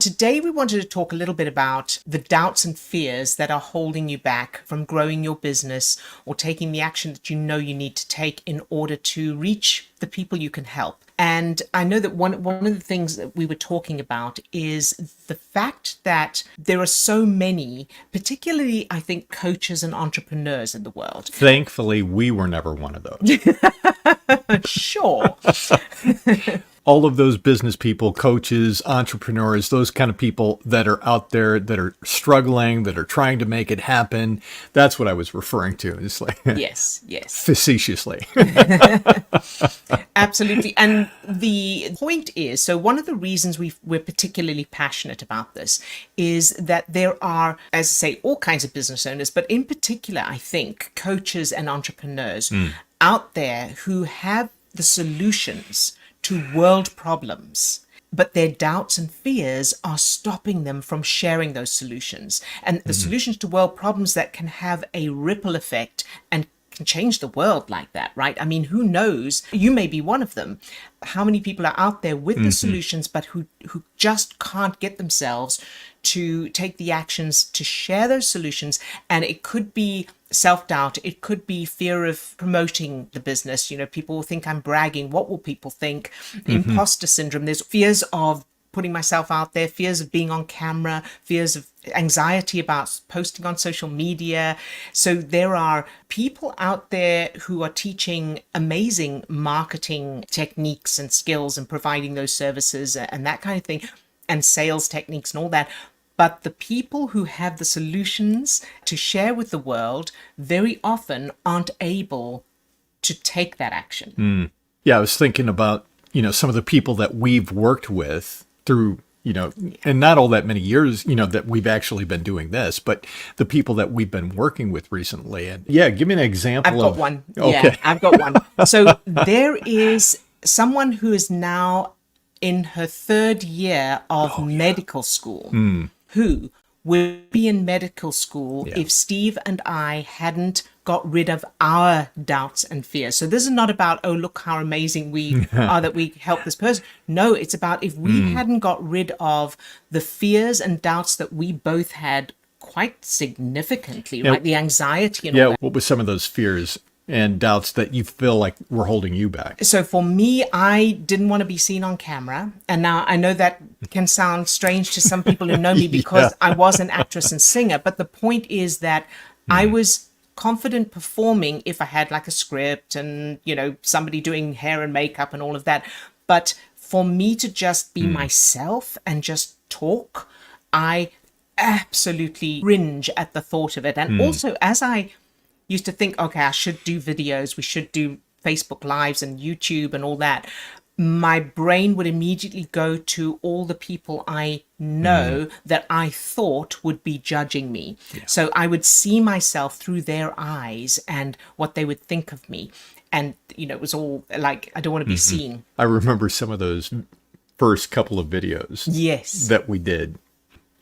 Today, we wanted to talk a little bit about the doubts and fears that are holding you back from growing your business or taking the action that you know you need to take in order to reach the people you can help. And I know that one of the things that we were talking about is the fact that there are so many, particularly, I think, coaches and entrepreneurs in the world. Thankfully, we were never one of those. Sure. All of those business people, coaches, entrepreneurs, those kind of people that are out there that are struggling, that are trying to make it happen. That's what I was referring to. It's like Yes. facetiously. Absolutely. And the point is, so one of the reasons we're particularly passionate about this is that there are, as I say, all kinds of business owners, but in particular, I think coaches and entrepreneurs out there who have the solutions to world problems, but their doubts and fears are stopping them from sharing those solutions. And the solutions to world problems that can have a ripple effect and can change the world like that, right? I mean, who knows? You may be one of them. How many people are out there with the solutions, but who just can't get themselves to take the actions to share those solutions? And it could be self-doubt. It could be fear of promoting the business. You know, people will think I'm bragging. What will people think? Imposter syndrome. There's fears of putting myself out there, fears of being on camera, fears of anxiety about posting on social media. So there are people out there who are teaching amazing marketing techniques and skills and providing those services and that kind of thing, and sales techniques and all that. But the people who have the solutions to share with the world very often aren't able to take that action. Yeah, I was thinking about, some of the people that we've worked with through, and not all that many years, that we've actually been doing this, but the people that we've been working with recently. And yeah, give me an example. I've got one. Okay. Yeah, I've got one. So there is someone who is now in her third year of medical school, who would be in medical school if Steve and I hadn't got rid of our doubts and fears. So this is not about, oh, look how amazing we are that we help this person. No, it's about if we hadn't got rid of the fears and doubts that we both had quite significantly, right? The anxiety and all that. What was some of those fears and doubts that you feel like were holding you back? So for me, I didn't want to be seen on camera. And now I know that can sound strange to some people who know me because I was an actress and singer. But the point is that I was confident performing if I had like a script and, somebody doing hair and makeup and all of that. But for me to just be myself and just talk, I absolutely cringe at the thought of it. And also, as I used to think, okay, I should do videos, we should do Facebook Lives and YouTube and all that, my brain would immediately go to all the people I know that I thought would be judging me. Yeah. So I would see myself through their eyes and what they would think of me. And, it was all like, I don't want to be seen. I remember some of those first couple of videos that we did.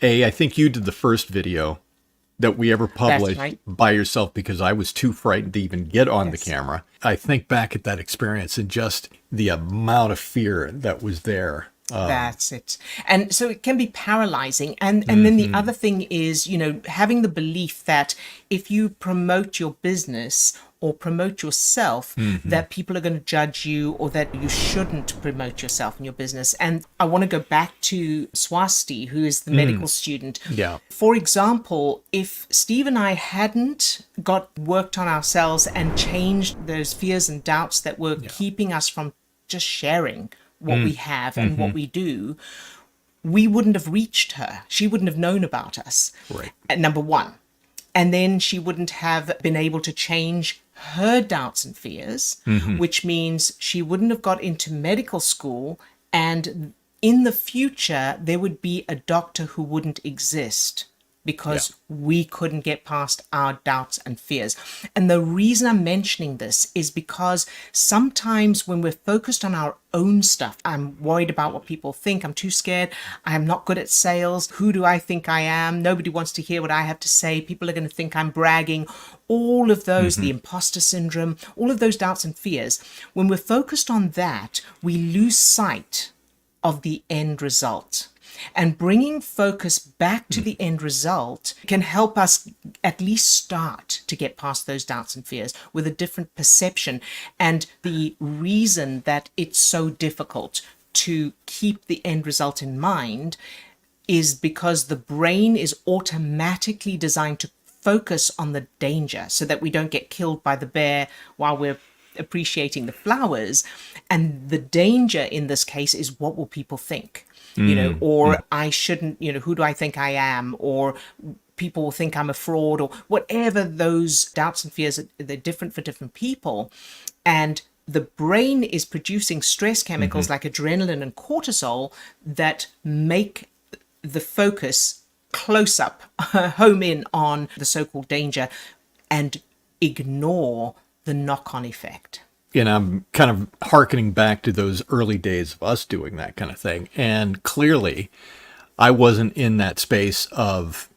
I think you did the first video that we ever published by yourself because I was too frightened to even get on the camera. I think back at that experience and just the amount of fear that was there. That's it. And so it can be paralyzing. And then the other thing is, having the belief that if you promote your business or promote yourself, that people are going to judge you or that you shouldn't promote yourself and your business. And I want to go back to Swasti, who is the medical student. Yeah. For example, if Steve and I hadn't worked on ourselves and changed those fears and doubts that were keeping us from just sharing what we have and what we do, we wouldn't have reached her. She wouldn't have known about us. Right. Number one. And then she wouldn't have been able to change her doubts and fears, which means she wouldn't have got into medical school. And in the future, there would be a doctor who wouldn't exist because we couldn't get past our doubts and fears. And the reason I'm mentioning this is because sometimes when we're focused on our own stuff, I'm worried about what people think, I'm too scared, I'm not good at sales, who do I think I am, nobody wants to hear what I have to say, people are going to think I'm bragging, all of those, the imposter syndrome, all of those doubts and fears. When we're focused on that, we lose sight of the end result. And bringing focus back to the end result can help us at least start to get past those doubts and fears with a different perception. And the reason that it's so difficult to keep the end result in mind is because the brain is automatically designed to focus on the danger so that we don't get killed by the bear while we're appreciating the flowers. And the danger in this case is, what will people think? Or I shouldn't, who do I think I am? Or people will think I'm a fraud, or whatever those doubts and fears. They're different for different people. And the brain is producing stress chemicals like adrenaline and cortisol that make the focus close up, home in on the so-called danger, and ignore the knock-on effect. And I'm kind of hearkening back to those early days of us doing that kind of thing. And clearly, I wasn't in that space of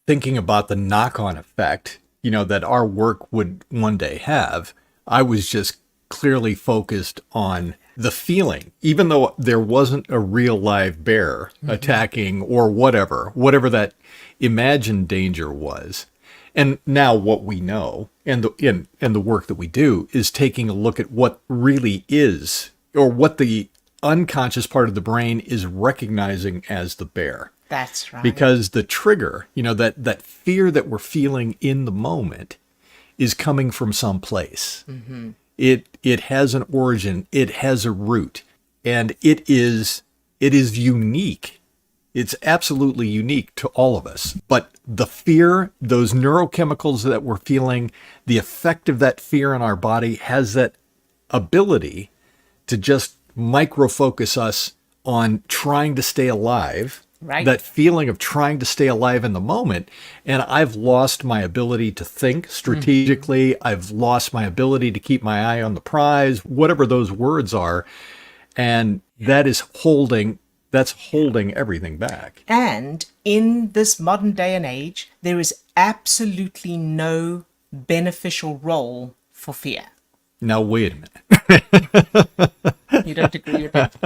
thinking about the knock-on effect, that our work would one day have. I was just clearly focused on the feeling, even though there wasn't a real live bear attacking or whatever that imagined danger was. And now what we know and the work that we do is taking a look at what really is, or what the unconscious part of the brain is recognizing as the bear. That's right. Because the trigger, that fear that we're feeling in the moment is coming from someplace. It has an origin, it has a root, and it is unique. It's absolutely unique to all of us. But the fear, those neurochemicals that we're feeling, the effect of that fear in our body has that ability to just micro-focus us on trying to stay alive. Right. That feeling of trying to stay alive in the moment. And I've lost my ability to think strategically. I've lost my ability to keep my eye on the prize, whatever those words are. And that's holding everything back. And in this modern day and age, there is absolutely no beneficial role for fear. Now, wait a minute. You don't agree with that?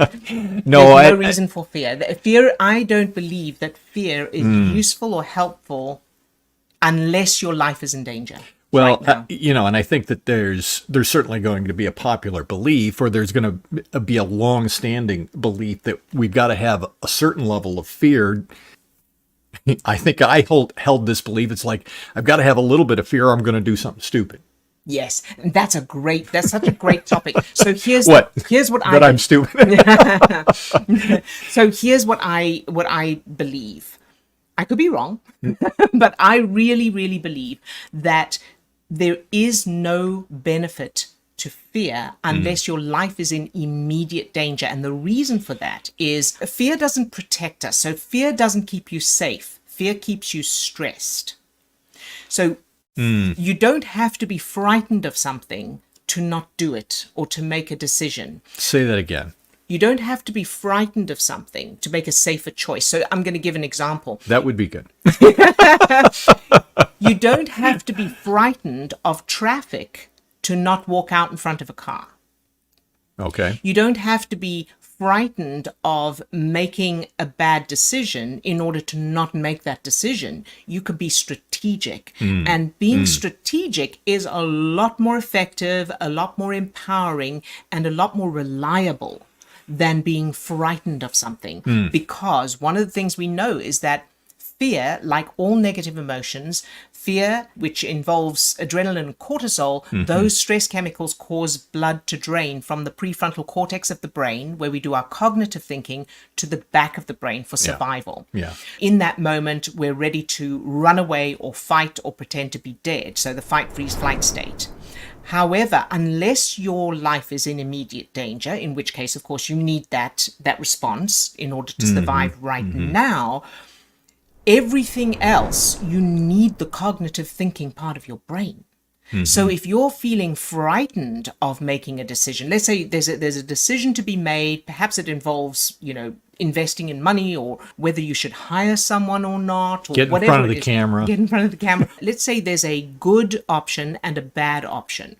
No, There's no reason for fear. Fear, I don't believe that fear is useful or helpful unless your life is in danger. Well, and I think that there's certainly going to be a popular belief, or there's going to be a long-standing belief that we've got to have a certain level of fear. I think I held this belief. It's like, I've got to have a little bit of fear, or I'm going to do something stupid. Yes, and that's such a great topic. So here's what I'm stupid. So here's what I believe. I could be wrong, but I really, really believe that there is no benefit to fear unless your life is in immediate danger. And the reason for that is fear doesn't protect us. So fear doesn't keep you safe. Fear keeps you stressed. So you don't have to be frightened of something to not do it or to make a decision. Say that again. You don't have to be frightened of something to make a safer choice. So I'm going to give an example. That would be good. You don't have to be frightened of traffic to not walk out in front of a car. Okay. You don't have to be frightened of making a bad decision in order to not make that decision. You could be strategic. And being strategic is a lot more effective, a lot more empowering, and a lot more reliable than being frightened of something. Because one of the things we know is that fear, like all negative emotions, fear, which involves adrenaline and cortisol, those stress chemicals cause blood to drain from the prefrontal cortex of the brain, where we do our cognitive thinking, to the back of the brain for survival. Yeah. In that moment, we're ready to run away or fight or pretend to be dead. So the fight, freeze, flight state. However, unless your life is in immediate danger, in which case, of course, you need that response in order to survive right now, everything else, you need the cognitive thinking part of your brain. So if you're feeling frightened of making a decision, let's say there's a decision to be made, perhaps it involves, investing in money, or whether you should hire someone or not, or Get in front of the camera. Get in front of the camera. Let's say there's a good option and a bad option.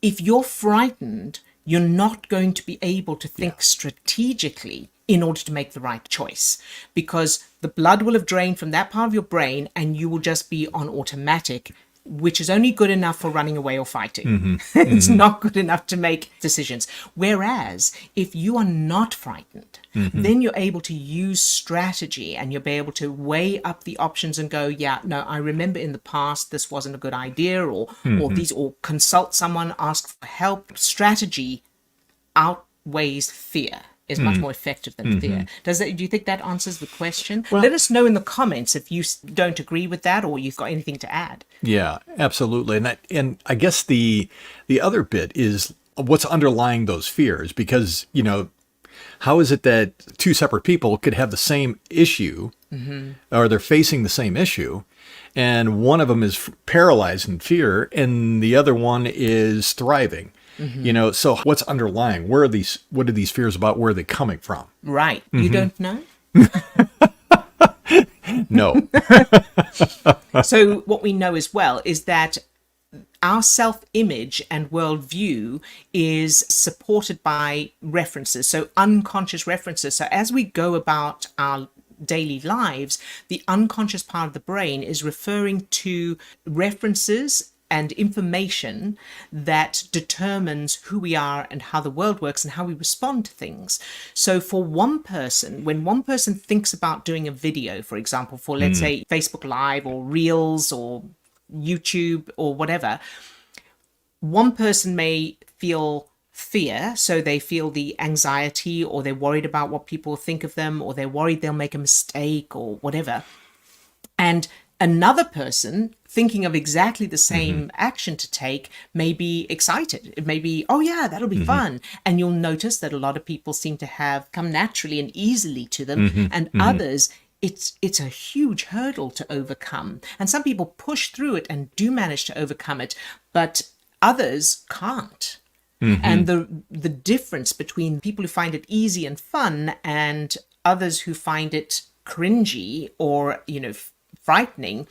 If you're frightened, you're not going to be able to think strategically in order to make the right choice, because the blood will have drained from that part of your brain and you will just be on automatic, which is only good enough for running away or fighting. It's not good enough to make decisions. Whereas if you are not frightened, then you're able to use strategy and you'll be able to weigh up the options and go, yeah, no, I remember in the past this wasn't a good idea, or or consult someone, ask for help. Strategy outweighs fear. Is much more effective than fear. Do you think that answers the question? Well, let us know in the comments if you don't agree with that or you've got anything to add. Yeah, absolutely. And I guess the other bit is what's underlying those fears, because, how is it that two separate people could have the same issue or they're facing the same issue, and one of them is paralyzed in fear and the other one is thriving? So what's underlying? What are these fears about? Where are they coming from? Right. You don't know? No. So what we know as well is that our self-image and worldview is supported by references, so unconscious references. So as we go about our daily lives, the unconscious part of the brain is referring to references and information that determines who we are and how the world works and how we respond to things. So for one person, when one person thinks about doing a video, for example, for let's say Facebook Live or Reels or YouTube or whatever, one person may feel fear, so they feel the anxiety, or they're worried about what people think of them, or they're worried they'll make a mistake or whatever. And another person thinking of exactly the same action to take may be excited. It may be, oh yeah, that'll be fun. And you'll notice that a lot of people seem to have come naturally and easily to them, and others, it's a huge hurdle to overcome. And some people push through it and do manage to overcome it, but others can't. And the difference between people who find it easy and fun and others who find it cringy or, frightening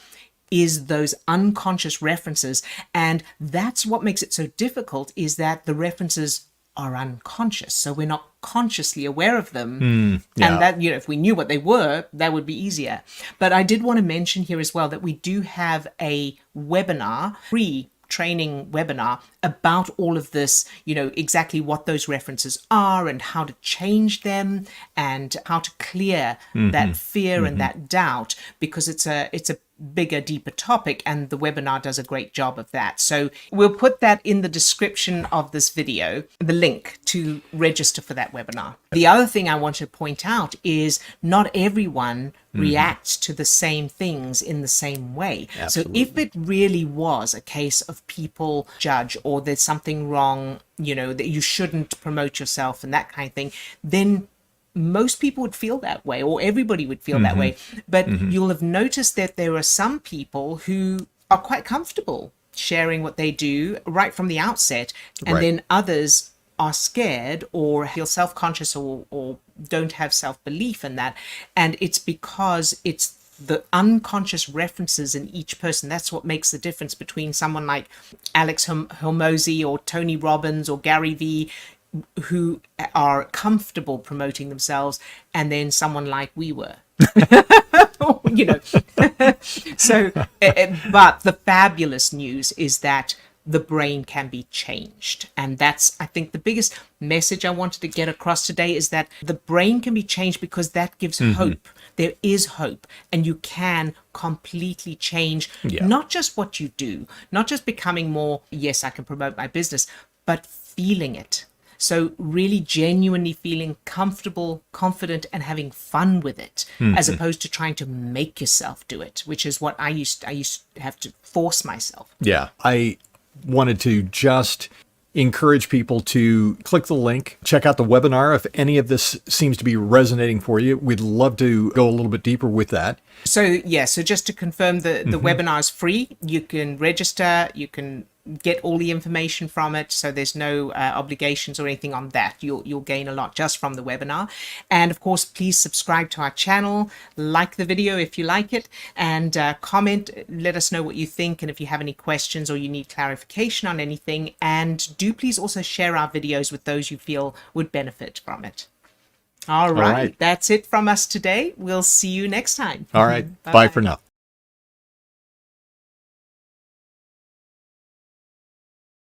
is those unconscious references. And that's what makes it so difficult, is that the references are unconscious. So we're not consciously aware of them. And that, if we knew what they were, that would be easier. But I did want to mention here as well that we do have a webinar, free training webinar about all of this, exactly what those references are and how to change them and how to clear that fear and that doubt, because it's a bigger, deeper topic, and the webinar does a great job of that. So we'll put that in the description of this video, the link to register for that webinar. The other thing I want to point out is not everyone reacts to the same things in the same way. Absolutely. So if it really was a case of people judge, or there's something wrong, that you shouldn't promote yourself and that kind of thing, then most people would feel that way, or everybody would feel that way. But you'll have noticed that there are some people who are quite comfortable sharing what they do right from the outset, and then others are scared or feel self-conscious or don't have self-belief in that. And it's because it's the unconscious references in each person. That's what makes the difference between someone like Alex Hormozi or Tony Robbins or Gary Vee, who are comfortable promoting themselves, and then someone like we were. So, but the fabulous news is that the brain can be changed. And that's, I think, the biggest message I wanted to get across today, is that the brain can be changed, because that gives hope. There is hope, and you can completely change not just what you do, not just becoming more, yes, I can promote my business, but feeling it. So really genuinely feeling comfortable, confident, and having fun with it, as opposed to trying to make yourself do it, which is what I used to have to force myself. Yeah. I wanted to just encourage people to click the link, check out the webinar. If any of this seems to be resonating for you, we'd love to go a little bit deeper with that. So just to confirm, the webinar is free. You can register, you can get all the information from it, so there's no obligations or anything on that. You'll gain a lot just from the webinar. And of course, please subscribe to our channel, like the video if you like it, and comment, let us know what you think, and if you have any questions or you need clarification on anything. And do please also share our videos with those you feel would benefit from it. All right. That's it from us today. We'll see you next time. All right. Bye for now.